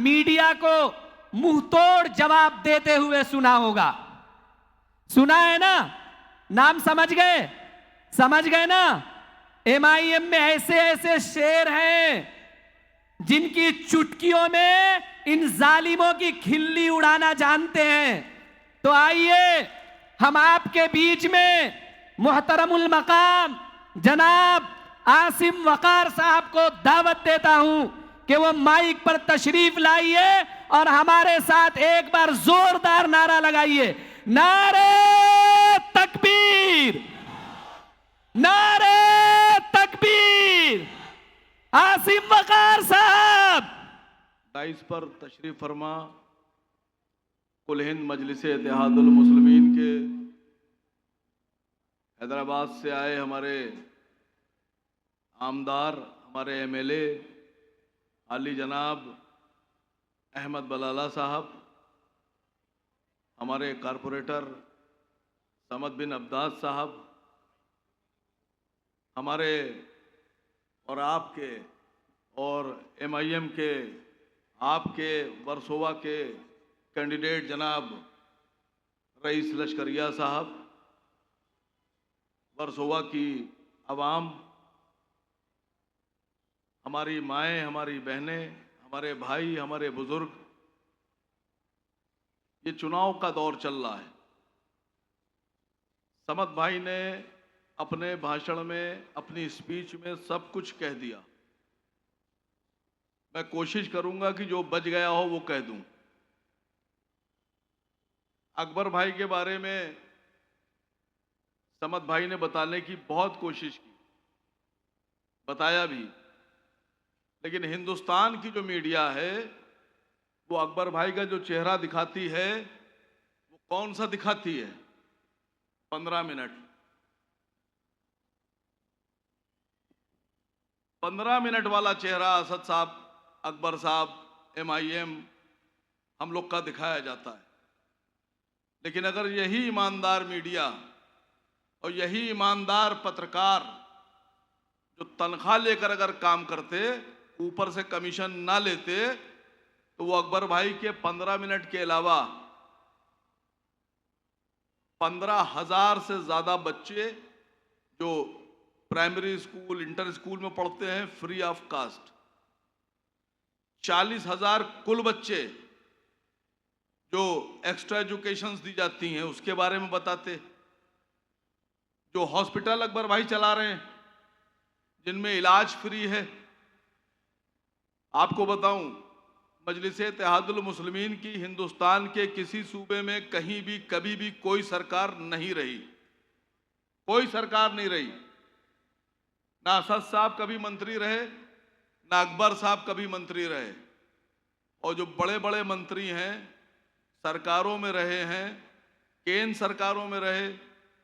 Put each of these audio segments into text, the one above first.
Media को मुंहतोड़ जवाब देते हुए सुना होगा। सुना है ना? नाम समझ गए? समझ गए ना? एमआईएम में ऐसे ऐसे शेर हैं जिनकी चुटकियों में इन जालिमों की खिल्ली उड़ाना जानते हैं। तो आइए हम आपके बीच में मुहतरमुल मकाम जनाब आसिम वकार साहब को दावत देता हूं कि वो माइक पर तशरीफ लाइए और हमारे साथ एक बार जोरदार नारा लगाइए। नारे तकबीर, नारे तकबीर। आसिम वकार साहब डाइस पर तशरीफ फरमा कुल हिंद मजलिस इत्तेहादुल मुस्लिमीन के हैदराबाद से आए हमारे आमदार, हमारे एमएलए आली जनाब अहमद बलाला साहब, हमारे कारपोरेटर समद बिन अब्दास साहब, हमारे और आपके और एमआईएम के आपके वर्सोवा के कैंडिडेट जनाब रईस लश्करिया साहब, वर्सोवा की आवाम, हमारी माएँ, हमारी बहनें, हमारे भाई, हमारे बुजुर्ग, ये चुनाव का दौर चल रहा है। समद भाई ने अपने भाषण में, अपनी स्पीच में सब कुछ कह दिया। मैं कोशिश करूंगा कि जो बच गया हो वो कह दूं। अकबर भाई के बारे में समद भाई ने बताने की बहुत कोशिश की, बताया भी, लेकिन हिंदुस्तान की जो मीडिया है वो अकबर भाई का जो चेहरा दिखाती है वो कौन सा दिखाती है? 15 मिनट। 15 मिनट वाला चेहरा असद साहब, अकबर साहब, एमआईएम हम लोग का दिखाया जाता है। लेकिन अगर यही ईमानदार मीडिया और यही ईमानदार पत्रकार जो तनख्वाह लेकर अगर काम करते, ऊपर से कमीशन ना लेते, तो वो अकबर भाई के 15 मिनट के अलावा 15,000 से ज्यादा बच्चे जो प्राइमरी स्कूल, इंटर स्कूल में पढ़ते हैं फ्री ऑफ कास्ट, 40,000 कुल बच्चे जो एक्स्ट्रा एजुकेशंस दी जाती हैं उसके बारे में बताते, जो हॉस्पिटल अकबर भाई चला रहे हैं जिनमें इलाज फ्री है। आपको बताऊं, मजलिस इत्तेहादुल मुस्लिमीन की हिंदुस्तान के किसी सूबे में कहीं भी कभी भी कोई सरकार नहीं रही, कोई सरकार नहीं रही। ना असद साहब कभी मंत्री रहे, ना अकबर साहब कभी मंत्री रहे, और जो बड़े बड़े मंत्री हैं सरकारों में रहे हैं, केंद्र सरकारों में रहे,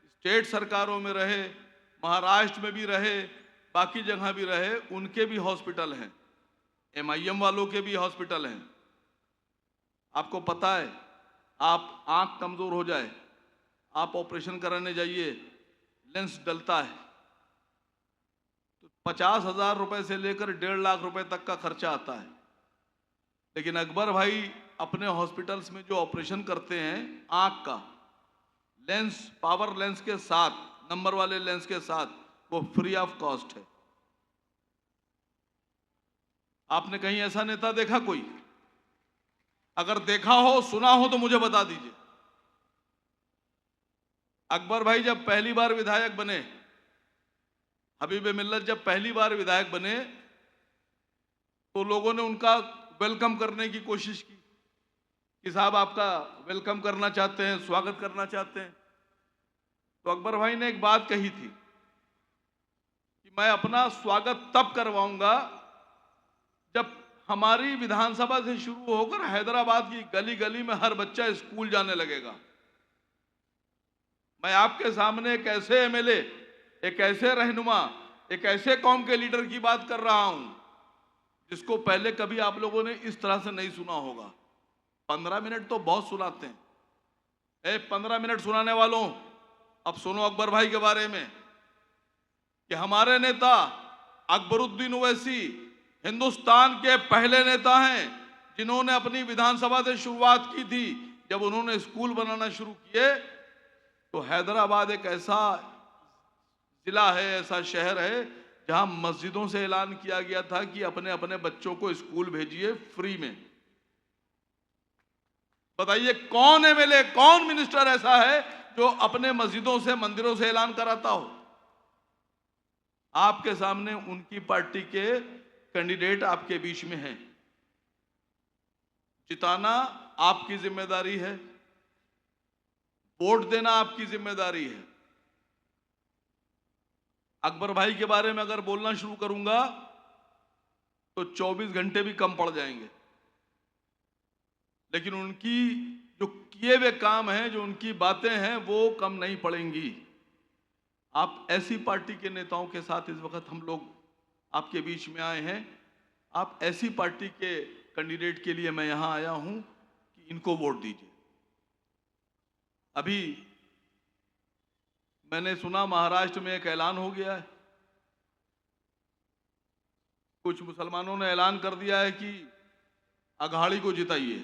स्टेट सरकारों में रहे, महाराष्ट्र में भी रहे, बाकी जगह भी रहे, उनके भी हॉस्पिटल हैं, एमआईएम वालों के भी हॉस्पिटल हैं। आपको पता है, आप आंख कमजोर हो जाए, आप ऑपरेशन कराने जाइए, लेंस डलता है तो 50,000 रुपए से लेकर 1.5 लाख रुपए तक का खर्चा आता है। लेकिन अकबर भाई अपने हॉस्पिटल्स में जो ऑपरेशन करते हैं आंख का, लेंस, पावर लेंस के साथ, नंबर वाले लेंस के साथ, वो फ्री ऑफ कॉस्ट है। आपने कहीं ऐसा नेता देखा कोई? अगर देखा हो, सुना हो तो मुझे बता दीजिए। अकबर भाई जब पहली बार विधायक बने, हबीब मिल्लत जब पहली बार विधायक बने, तो लोगों ने उनका वेलकम करने की कोशिश की कि साहब आपका वेलकम करना चाहते हैं, स्वागत करना चाहते हैं। तो अकबर भाई ने एक बात कही थी कि मैं अपना स्वागत तब करवाऊंगा जब हमारी विधानसभा से शुरू होकर हैदराबाद की गली गली में हर बच्चा स्कूल जाने लगेगा। मैं आपके सामने एक ऐसे एमएलए, एक ऐसे रहनुमा, एक ऐसे कौम के लीडर की बात कर रहा हूं जिसको पहले कभी आप लोगों ने इस तरह से नहीं सुना होगा। 15 मिनट तो बहुत सुनाते हैं। 15 मिनट सुनाने वालों, अब सुनो अकबर भाई के बारे में कि हमारे नेता अकबरुद्दीन ओवैसी हिंदुस्तान के पहले नेता हैं जिन्होंने अपनी विधानसभा से शुरुआत की थी, जब उन्होंने स्कूल बनाना शुरू किए तो हैदराबाद एक ऐसा जिला है, ऐसा शहर है जहां मस्जिदों से ऐलान किया गया था कि अपने अपने बच्चों को स्कूल भेजिए फ्री में। बताइए कौन एमएलए, कौन मिनिस्टर ऐसा है जो अपने मस्जिदों से, मंदिरों से ऐलान कराता हो? आपके सामने उनकी पार्टी के कैंडिडेट आपके बीच में हैं। जिताना आपकी जिम्मेदारी है, वोट देना आपकी जिम्मेदारी है। अकबर भाई के बारे में अगर बोलना शुरू करूंगा तो 24 घंटे भी कम पड़ जाएंगे, लेकिन उनकी जो किए हुए काम हैं, जो उनकी बातें हैं, वो कम नहीं पड़ेंगी। आप ऐसी पार्टी के नेताओं के साथ इस वक्त हम लोग आपके बीच में आए हैं। आप ऐसी पार्टी के कैंडिडेट के लिए मैं यहां आया हूं कि इनको वोट दीजिए। अभी मैंने सुना महाराष्ट्र में एक ऐलान हो गया है, कुछ मुसलमानों ने ऐलान कर दिया है कि अघाड़ी को जिताइए।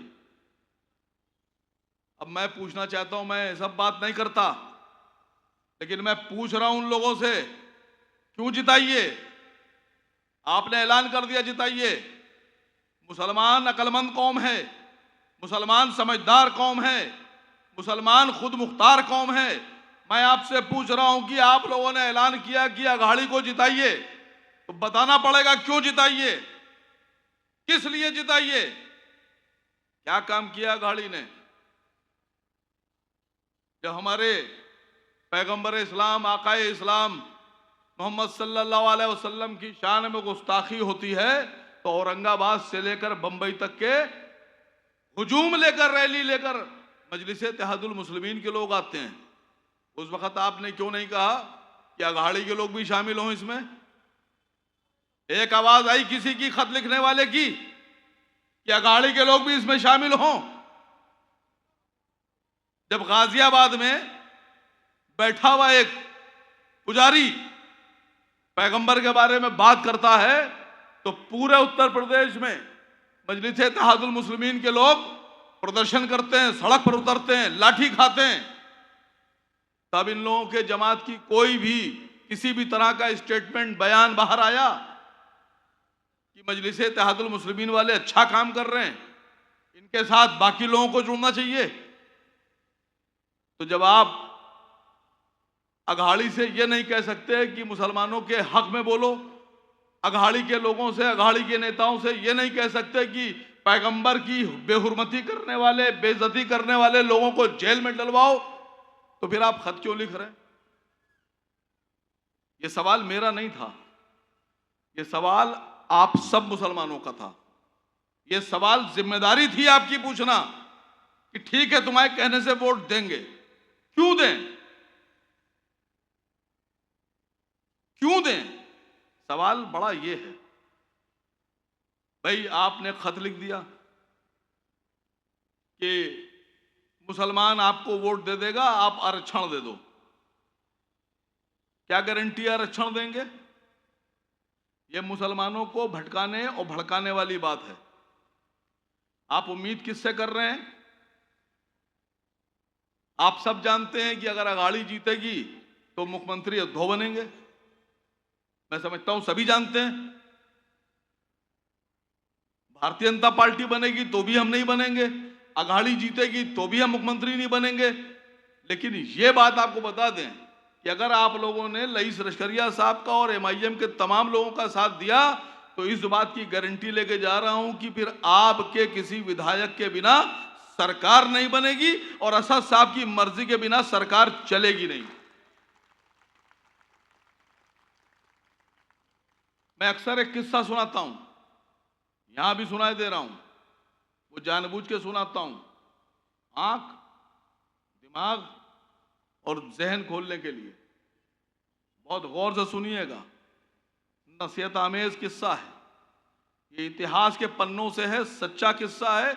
अब मैं पूछना चाहता हूं, मैं सब बात नहीं करता, लेकिन मैं पूछ रहा हूं उन लोगों से, क्यों जिताइए? आपने ऐलान कर दिया जिताइए। मुसलमान अक्लमंद कौम है, मुसलमान समझदार कौम है, मुसलमान खुद मुख्तार कौम है। मैं आपसे पूछ रहा हूं कि आप लोगों ने ऐलान किया कि अघाड़ी को जिताइए, तो बताना पड़ेगा क्यों जिताइए, किस लिए जिताइए, क्या काम किया अघाड़ी ने? जब हमारे पैगंबर इस्लाम, आकाए इस्लाम मोहम्मद सल्लल्लाहु अलैहि वसल्लम की शान में गुस्ताखी होती है तो औरंगाबाद से लेकर बंबई तक के हुजूम लेकर, रैली लेकर मजलिस इत्तेहादुल मुस्लिमीन के लोग आते हैं। उस वक्त आपने क्यों नहीं कहा कि अघाड़ी के लोग भी शामिल हों इसमें? एक आवाज आई किसी की, खत लिखने वाले की, कि अघाड़ी के लोग भी इसमें शामिल हों। जब गाजियाबाद में बैठा हुआ एक पुजारी पैगंबर के बारे में बात करता है तो पूरे उत्तर प्रदेश में मजलिस इत्तेहादुल मुस्लिमीन के लोग प्रदर्शन करते हैं, सड़क पर उतरते हैं, लाठी खाते हैं। तब इन लोगों के जमात की कोई भी किसी भी तरह का स्टेटमेंट, बयान बाहर आया कि मजलिस इत्तेहादुल मुस्लिमीन वाले अच्छा काम कर रहे हैं, इनके साथ बाकी लोगों को जुड़ना चाहिए? तो जब आप अघाड़ी से ये नहीं कह सकते कि मुसलमानों के हक में बोलो, अघाड़ी के लोगों से, अघाड़ी के नेताओं से ये नहीं कह सकते कि पैगंबर की बेहुरमती करने वाले, बेइज्जती करने वाले लोगों को जेल में डलवाओ, तो फिर आप खत क्यों लिख रहे हैं? ये सवाल मेरा नहीं था, ये सवाल आप सब मुसलमानों का था। ये सवाल जिम्मेदारी थी आपकी पूछना कि ठीक है तुम्हारे कहने से वोट देंगे, क्यों दें, क्यों दें? सवाल बड़ा ये है। भाई आपने खत लिख दिया कि मुसलमान आपको वोट दे देगा, आप आरक्षण दे दो। क्या गारंटी आरक्षण देंगे? ये मुसलमानों को भटकाने और भड़काने वाली बात है। आप उम्मीद किससे कर रहे हैं? आप सब जानते हैं कि अगर अघाड़ी जीतेगी तो मुख्यमंत्री उद्धव बनेंगे। मैं समझता हूं सभी जानते हैं। भारतीय जनता पार्टी बनेगी तो भी हम नहीं बनेंगे, अघाड़ी जीतेगी तो भी हम मुख्यमंत्री नहीं बनेंगे। लेकिन ये बात आपको बता दें कि अगर आप लोगों ने रईस लश्करिया साहब का और एमआईएम के तमाम लोगों का साथ दिया तो इस बात की गारंटी लेके जा रहा हूं कि फिर आपके किसी विधायक के बिना सरकार नहीं बनेगी और असद साहब की मर्जी के बिना सरकार चलेगी नहीं। मैं अक्सर एक किस्सा सुनाता हूं, यहां भी सुनाई दे रहा हूं, वो जानबूझ के सुनाता हूं, आंख, दिमाग और जहन खोलने के लिए। बहुत गौर से सुनिएगा, नसीहत आमेज किस्सा है, ये इतिहास के पन्नों से है, सच्चा किस्सा है।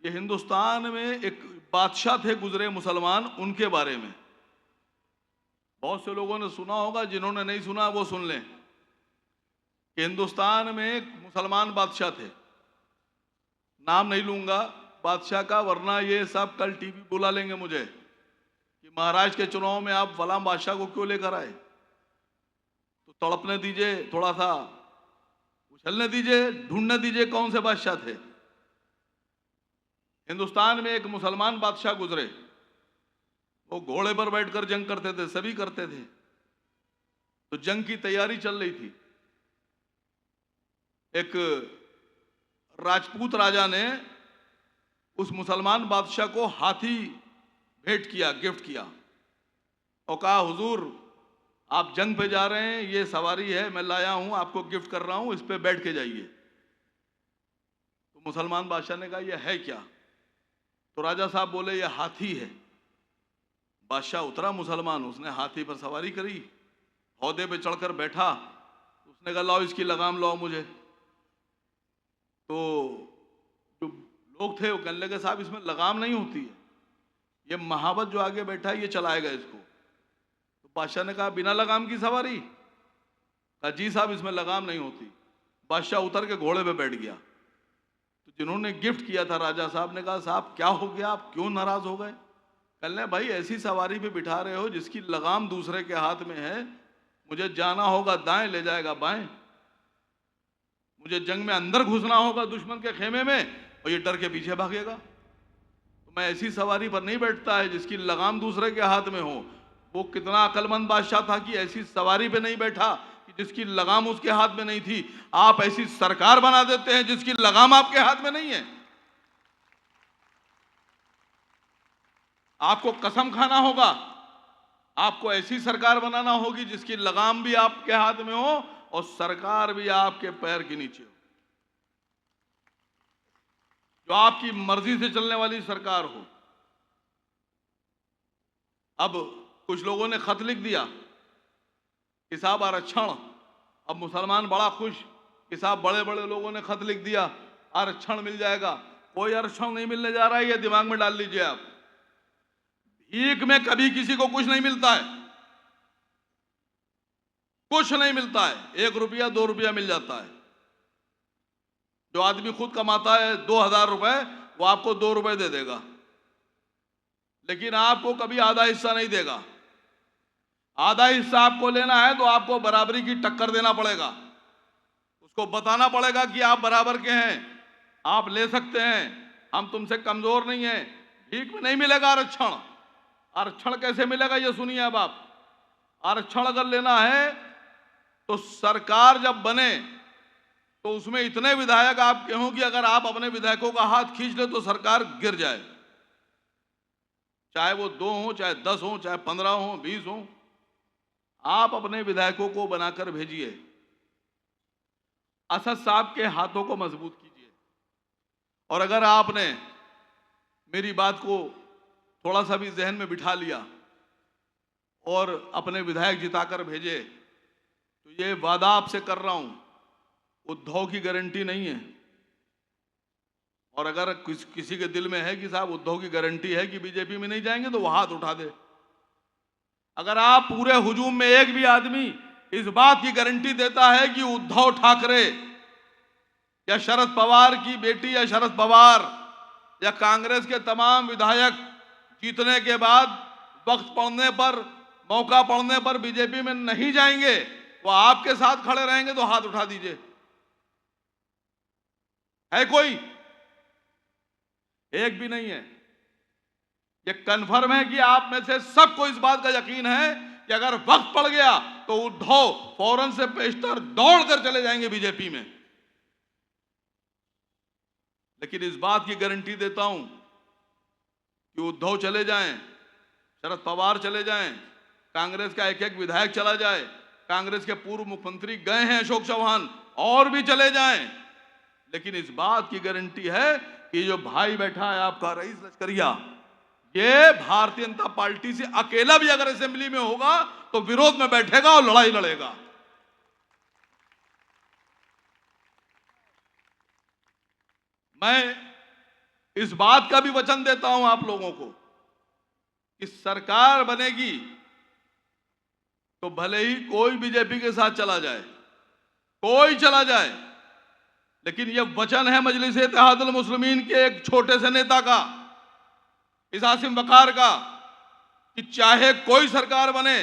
ये हिंदुस्तान में एक बादशाह थे गुजरे मुसलमान, उनके बारे में। बहुत से लोगों ने सुना होगा, जिन्होंने नहीं सुना वो सुन लें। कि हिंदुस्तान में एक मुसलमान बादशाह थे, नाम नहीं लूंगा बादशाह का, वरना ये सब कल टीवी बुला लेंगे मुझे कि महाराष्ट्र के चुनाव में आप फलां बादशाह को क्यों लेकर आए। तो तड़पने दीजिए, थोड़ा सा उछलने दीजिए, ढूंढने दीजिए कौन से बादशाह थे। हिंदुस्तान में एक मुसलमान बादशाह गुजरे, वो घोड़े पर बैठकर जंग करते थे, सभी करते थे। तो जंग की तैयारी चल रही थी। एक राजपूत राजा ने उस मुसलमान बादशाह को हाथी भेंट किया, गिफ्ट किया, और कहा हुजूर आप जंग पे जा रहे हैं, ये सवारी है मैं लाया हूं, आपको गिफ्ट कर रहा हूं, इस पे बैठ के जाइए। तो मुसलमान बादशाह ने कहा यह है क्या? तो राजा साहब बोले यह हाथी है। बादशाह उतरा मुसलमान, उसने हाथी पर सवारी करी, हौदे पे चढ़कर बैठा। उसने कहा लाओ इसकी लगाम लाओ मुझे। तो जो लोग थे वो कहने लगे साहब इसमें लगाम नहीं होती है, ये महावत जो आगे बैठा है ये चलाएगा इसको। तो बादशाह ने कहा बिना लगाम की सवारी? कहा जी साहब इसमें लगाम नहीं होती। बादशाह उतर के घोड़े पे बैठ गया। तो जिन्होंने गिफ्ट किया था राजा साहब ने कहा साहब क्या हो गया, आप क्यों नाराज हो गए? कहने भाई ऐसी सवारी पे बिठा रहे हो जिसकी लगाम दूसरे के हाथ में है, मुझे जाना होगा दाएं ले जाएगा बाएं, मुझे जंग में अंदर घुसना होगा दुश्मन के खेमे में और ये डर के पीछे भागेगा। तो मैं ऐसी सवारी पर नहीं बैठता है जिसकी लगाम दूसरे के हाथ में हो। वो कितना अक्लमंद बादशाह था कि ऐसी सवारी पे नहीं बैठा कि जिसकी लगाम उसके हाथ में नहीं थी। आप ऐसी सरकार बना देते हैं जिसकी लगाम आपके हाथ में नहीं है। आपको कसम खाना होगा, आपको ऐसी सरकार बनाना होगी जिसकी लगाम भी आपके हाथ में हो और सरकार भी आपके पैर के नीचे हो, जो आपकी मर्जी से चलने वाली सरकार हो। अब कुछ लोगों ने खत लिख दिया कि साहब आरक्षण। अब मुसलमान बड़ा खुश कि साहब बड़े बड़े लोगों ने खत लिख दिया आरक्षण मिल जाएगा। कोई आरक्षण नहीं मिलने जा रहा है, ये दिमाग में डाल लीजिए आप। भीख में कभी किसी को कुछ नहीं मिलता है, कुछ नहीं मिलता है। 1 रुपया 2 रुपया मिल जाता है। जो आदमी खुद कमाता है 2000 रुपए, वो आपको 2 रुपए दे देगा, लेकिन आपको कभी आधा हिस्सा नहीं देगा। आधा हिस्सा आपको लेना है तो आपको बराबरी की टक्कर देना पड़ेगा। उसको बताना पड़ेगा कि आप बराबर के हैं, आप ले सकते हैं, हम तुमसे कमजोर नहीं हैं। भीख में नहीं मिलेगा आरक्षण। आरक्षण कैसे मिलेगा ये सुनिए। अब आप आरक्षण अगर लेना है तो सरकार जब बने तो उसमें इतने विधायक आपके हों कि अगर आप अपने विधायकों का हाथ खींच ले तो सरकार गिर जाए। चाहे वो 2 हो, चाहे 10 हो, चाहे 15 हो, 20 हो, आप अपने विधायकों को बनाकर भेजिए। असद साहब के हाथों को मजबूत कीजिए। और अगर आपने मेरी बात को थोड़ा सा भी जहन में बिठा लिया और अपने विधायक जिताकर भेजे, तो ये वादा आपसे कर रहा हूं, उद्धव की गारंटी नहीं है। और अगर किसी के दिल में है कि साहब उद्धव की गारंटी है कि बीजेपी में नहीं जाएंगे, तो वो हाथ उठा दे। अगर आप पूरे हुजूम में एक भी आदमी इस बात की गारंटी देता है कि उद्धव ठाकरे या शरद पवार की बेटी या शरद पवार या कांग्रेस के तमाम विधायक जीतने के बाद वक्त पड़ने पर, मौका पड़ने पर बीजेपी में नहीं जाएंगे, वो आपके साथ खड़े रहेंगे, तो हाथ उठा दीजिए। है कोई? एक भी नहीं है। ये कन्फर्म है कि आप में से सबको इस बात का यकीन है कि अगर वक्त पड़ गया तो उद्धव फौरन से पेशतर दौड़कर चले जाएंगे बीजेपी में। लेकिन इस बात की गारंटी देता हूं कि उद्धव चले जाएं, शरद पवार चले जाएं, कांग्रेस का एक एक विधायक चला जाए, कांग्रेस के पूर्व मुख्यमंत्री गए हैं अशोक चौहान, और भी चले जाएं, लेकिन इस बात की गारंटी है कि जो भाई बैठा है आपका रईस लश्करिया, ये भारतीय जनता पार्टी से अकेला भी अगर असेंबली में होगा तो विरोध में बैठेगा और लड़ाई लड़ेगा। मैं इस बात का भी वचन देता हूं आप लोगों को कि सरकार बनेगी तो भले ही कोई बीजेपी के साथ चला जाए, कोई चला जाए, लेकिन यह वचन है मजलिस इत्तेहादुल मुस्लिमीन के एक छोटे से नेता का, इस आसिम वकार का, कि चाहे कोई सरकार बने,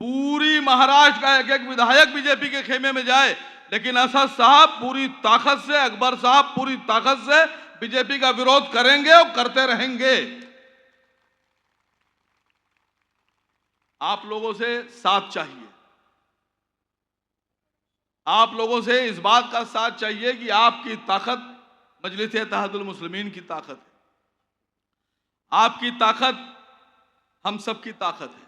पूरी महाराष्ट्र का एक एक विधायक बीजेपी के खेमे में जाए, लेकिन असद साहब पूरी ताकत से, अकबर साहब पूरी ताकत से बीजेपी का विरोध करेंगे और करते रहेंगे। आप लोगों से साथ चाहिए, आप लोगों से इस बात का साथ चाहिए कि आपकी ताकत मजलिस इत्तेहादुल मुस्लिमीन की ताकत है, आपकी ताकत हम सब की ताकत है,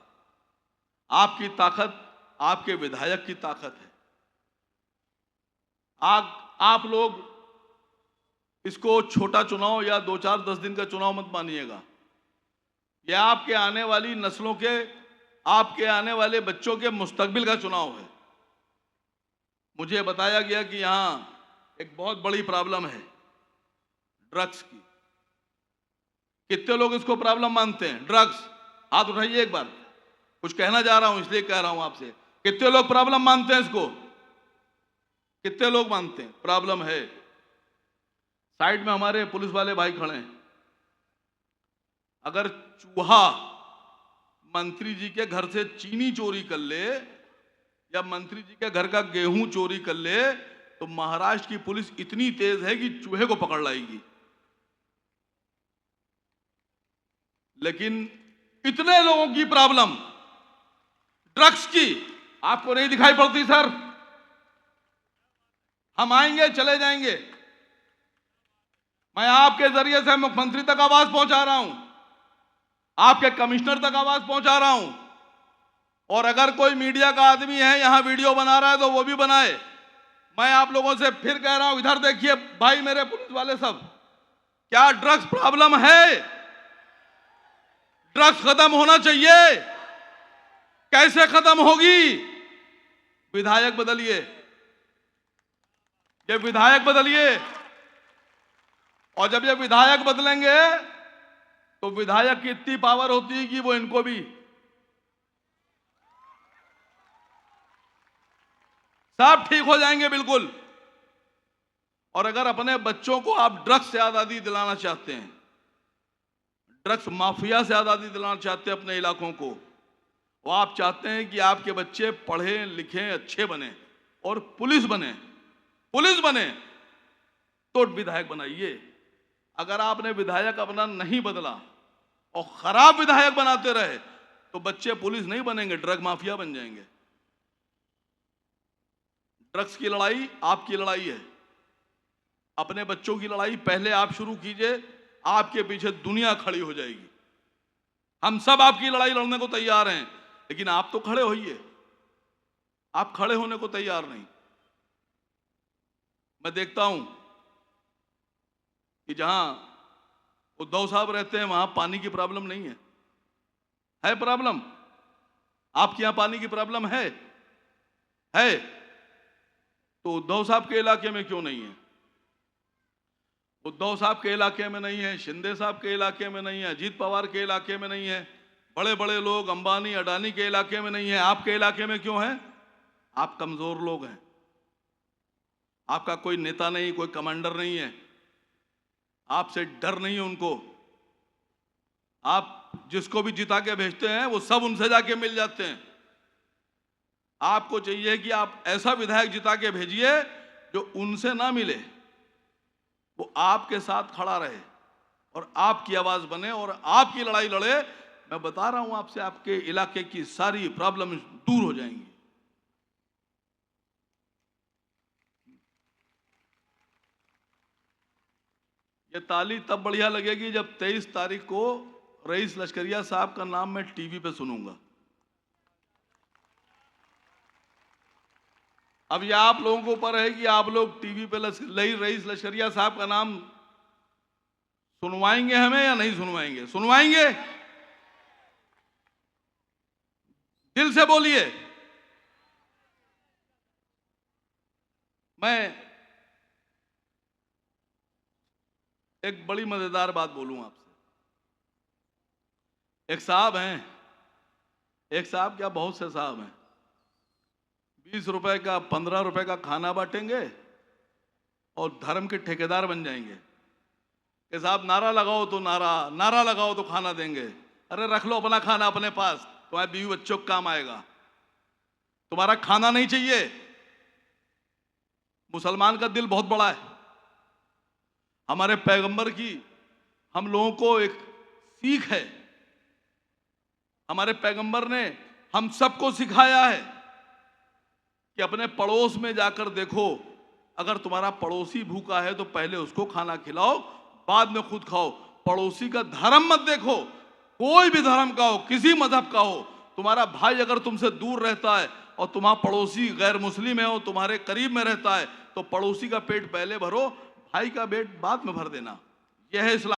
आपकी ताकत आपके विधायक की ताकत है। आप लोग इसको छोटा चुनाव या 2-4-10 दिन का चुनाव मत मानिएगा। यह आपके आने वाली नस्लों के, आपके आने वाले बच्चों के मुस्तकबिल का चुनाव है। मुझे बताया गया कि यहां एक बहुत बड़ी प्रॉब्लम है ड्रग्स की। कितने लोग इसको प्रॉब्लम मानते हैं? ड्रग्स, हाथ उठाइए एक बार। कुछ कहना जा रहा हूं इसलिए कह रहा हूं आपसे, कितने लोग प्रॉब्लम मानते हैं इसको? कितने लोग मानते हैं प्रॉब्लम है? साइड में हमारे पुलिस वाले भाई खड़े हैं। अगर चूहा मंत्री जी के घर से चीनी चोरी कर ले या मंत्री जी के घर का गेहूं चोरी कर ले, तो महाराष्ट्र की पुलिस इतनी तेज है कि चूहे को पकड़ लाएगी। लेकिन इतने लोगों की प्रॉब्लम ड्रग्स की आपको नहीं दिखाई पड़ती सर। हम आएंगे चले जाएंगे। मैं आपके जरिए से मुख्यमंत्री तक आवाज पहुंचा रहा हूं, आपके कमिश्नर तक आवाज पहुंचा रहा हूं, और अगर कोई मीडिया का आदमी है यहां वीडियो बना रहा है तो वो भी बनाए। मैं आप लोगों से फिर कह रहा हूं, इधर देखिए भाई मेरे पुलिस वाले सब, क्या ड्रग्स प्रॉब्लम है? ड्रग्स खत्म होना चाहिए। कैसे खत्म होगी? विधायक बदलिए, ये विधायक बदलिए, और जब ये विधायक बदलेंगे तो विधायक की इतनी पावर होती है कि वो इनको भी सब ठीक हो जाएंगे बिल्कुल। और अगर अपने बच्चों को आप ड्रग्स से आज़ादी दिलाना चाहते हैं, ड्रग्स माफिया से आज़ादी दिलाना चाहते हैं अपने इलाकों को, वो आप चाहते हैं कि आपके बच्चे पढ़ें लिखें अच्छे बने और पुलिस बने, तो विधायक बनाइए। अगर आपने विधायक अपना नहीं बदला और खराब विधायक बनाते रहे तो बच्चे पुलिस नहीं बनेंगे, ड्रग माफिया बन जाएंगे। ड्रग्स की लड़ाई आपकी लड़ाई है, अपने बच्चों की लड़ाई पहले आप शुरू कीजिए, आपके पीछे दुनिया खड़ी हो जाएगी। हम सब आपकी लड़ाई लड़ने को तैयार हैं, लेकिन आप तो खड़े होइए। आप खड़े होने को तैयार नहीं। मैं देखता हूं कि जहां उद्धव साहब रहते हैं वहां पानी की प्रॉब्लम नहीं है प्रॉब्लम? आपके यहां पानी की प्रॉब्लम है? तो उद्धव साहब के इलाके में क्यों नहीं है? उद्धव साहब के इलाके में नहीं है, शिंदे साहब के इलाके में नहीं है, अजीत पवार के इलाके में नहीं है, बड़े बड़े लोग अंबानी अडानी के इलाके में नहीं है, आपके इलाके में क्यों है? आप कमजोर लोग हैं, आपका कोई नेता नहीं, कोई कमांडर नहीं है, आपसे डर नहीं है उनको। आप जिसको भी जिता के भेजते हैं वो सब उनसे जाके मिल जाते हैं। आपको चाहिए कि आप ऐसा विधायक जिता के भेजिए जो उनसे ना मिले, वो आपके साथ खड़ा रहे और आपकी आवाज बने और आपकी लड़ाई लड़े। मैं बता रहा हूं आपसे, आपके इलाके की सारी प्रॉब्लम दूर हो जाएंगी। ये ताली तब बढ़िया लगेगी जब 23 तारीख को रईस लश्करिया साहब का नाम मैं टीवी पे सुनूंगा। अब यह आप लोगों के ऊपर है कि आप लोग टीवी पे रईस लश्करिया साहब का नाम सुनवाएंगे हमें या नहीं सुनवाएंगे? सुनवाएंगे? दिल से बोलिए। मैं एक बड़ी मजेदार बात बोलूं आपसे। एक साहब हैं, एक साहब क्या बहुत से साहब हैं, 20 रुपए का 15 रुपए का खाना बांटेंगे और धर्म के ठेकेदार बन जाएंगे कि साहब नारा लगाओ तो नारा लगाओ तो खाना देंगे। अरे रख लो अपना खाना अपने पास, तुम्हारे बीवी बच्चों को काम आएगा, तुम्हारा खाना नहीं चाहिए। मुसलमान का दिल बहुत बड़ा है। हमारे पैगंबर की हम लोगों को एक सीख है। हमारे पैगंबर ने हम सबको सिखाया है कि अपने पड़ोस में जाकर देखो, अगर तुम्हारा पड़ोसी भूखा है तो पहले उसको खाना खिलाओ, बाद में खुद खाओ। पड़ोसी का धर्म मत देखो, कोई भी धर्म का हो, किसी मजहब का हो। तुम्हारा भाई अगर तुमसे दूर रहता है और तुम्हारा पड़ोसी गैर मुस्लिम है और तुम्हारे करीब में रहता है, तो पड़ोसी का पेट पहले भरो, भाई का पेट बाद में भर देना। यह है इस्लाम।